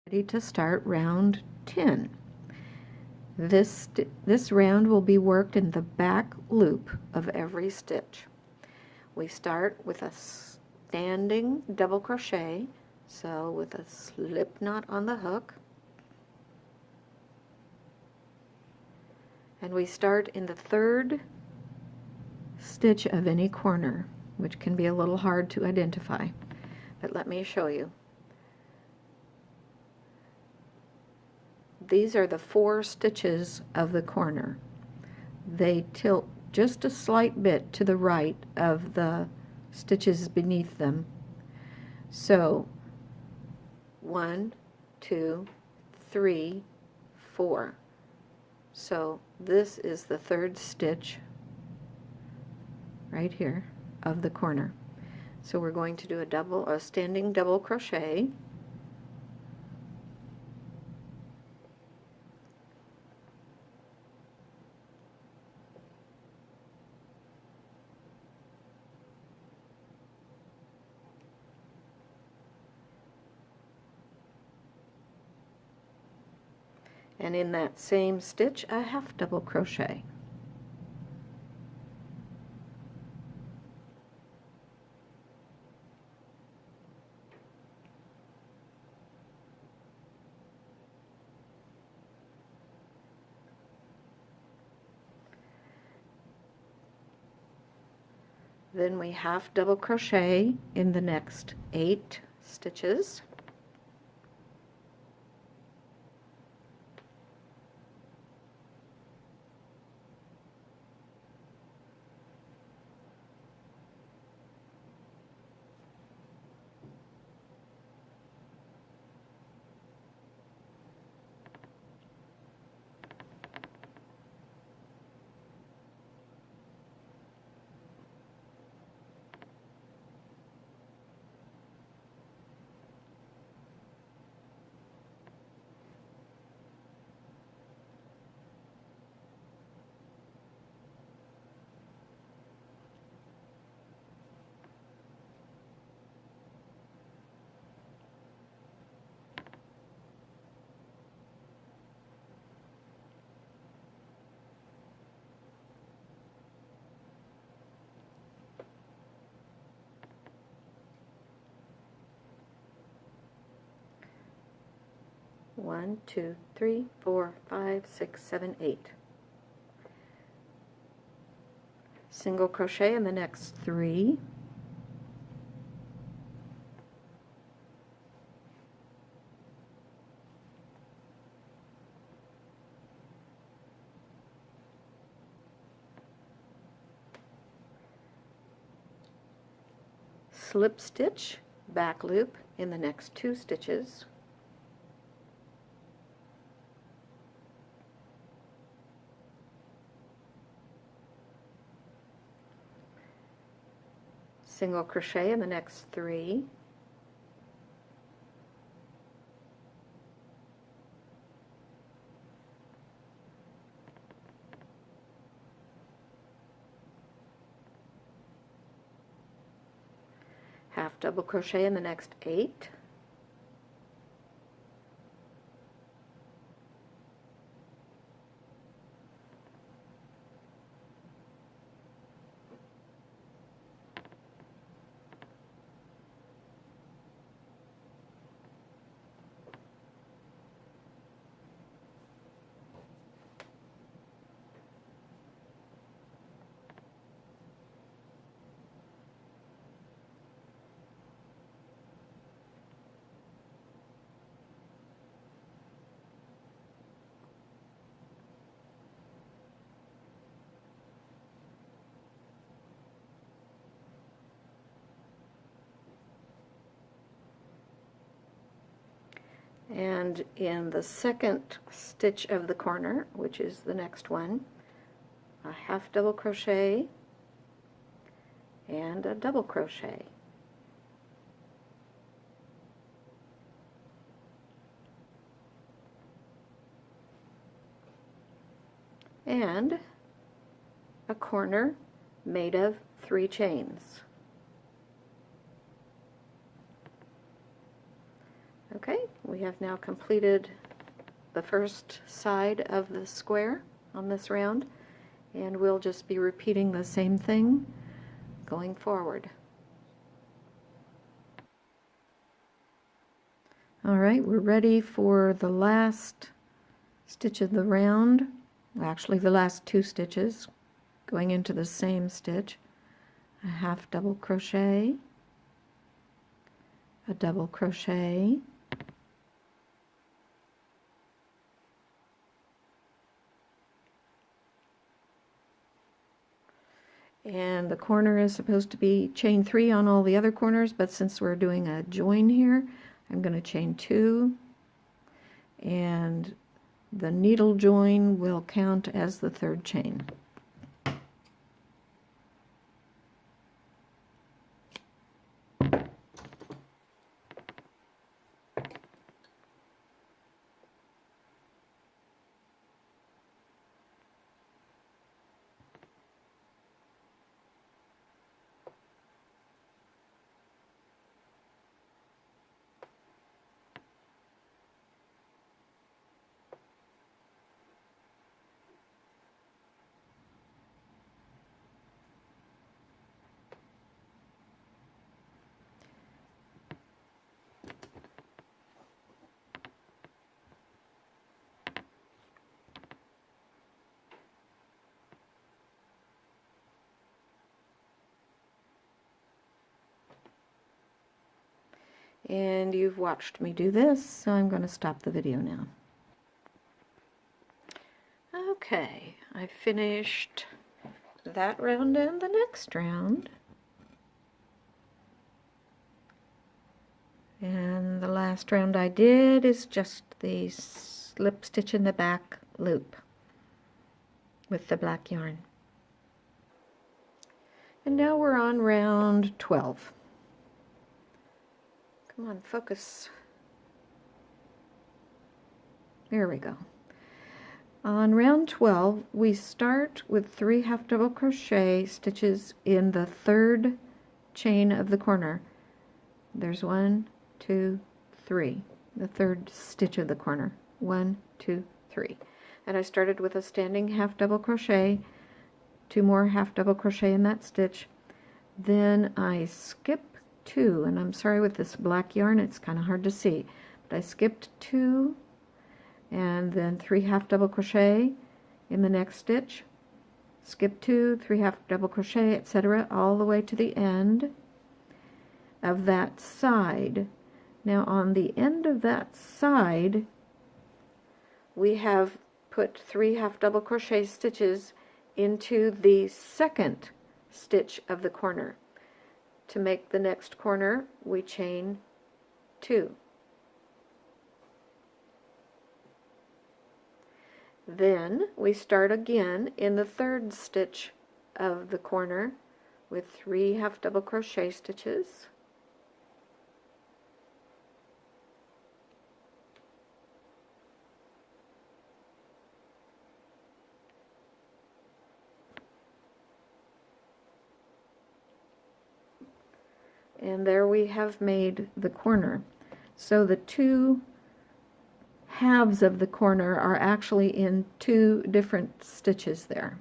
Ready to start round 10. This round will be worked in the back loop of every stitch. We start with a standing double crochet, so with a slip knot on the hook, and we start in the third stitch of any corner, which can be a little hard to identify, but let me show you. These are the 4 stitches of the corner. They tilt just a slight bit to the right of the stitches beneath them. So 1, 2, 3, 4. So this is the third stitch right here of the corner. So we're going to do a standing double crochet. And in that same stitch, a half double crochet. Then we half double crochet in the next 8 stitches. One, two, three, 4, 5, 6, 7, 8. Single crochet in the next 3. Slip stitch, back loop in the next 2 stitches. Single crochet in the next 3. Half double crochet in the next 8. And in the second stitch of the corner, which is the next one, a half double crochet and a double crochet. And a corner made of 3 chains. Okay, we have now completed the first side of the square on this round, and we'll just be repeating the same thing going forward. Alright, we're ready for the last stitch of the round, actually the last 2 stitches going into the same stitch. A half double crochet, a double crochet, and the corner is supposed to be chain 3 on all the other corners, but since we're doing a join here, I'm going to chain 2, and the needle join will count as the 3rd chain. And you've watched me do this, so I'm going to stop the video now. Okay, I finished that round and the next round. And the last round I did is just the slip stitch in the back loop with the black yarn. And now we're on round 12. Come on, focus. There we go. On round 12, we start with 3 half double crochet stitches in the 3rd chain of the corner. There's 1, 2, 3, the 3rd stitch of the corner. 1, 2, 3. And I started with a standing half double crochet, 2 more half double crochet in that stitch. Then I skip 2, and I'm sorry with this black yarn it's kind of hard to see, but I skipped 2 and then 3 half double crochet in the next stitch, skip 2, 3 half double crochet, etc., all the way to the end of that side. Now on the end of that side we have put 3 half double crochet stitches into the 2nd stitch of the corner. To make the next corner, we chain 2. Then we start again in the 3rd stitch of the corner with 3 half double crochet stitches. And there we have made the corner. So the 2 halves of the corner are actually in 2 different stitches there.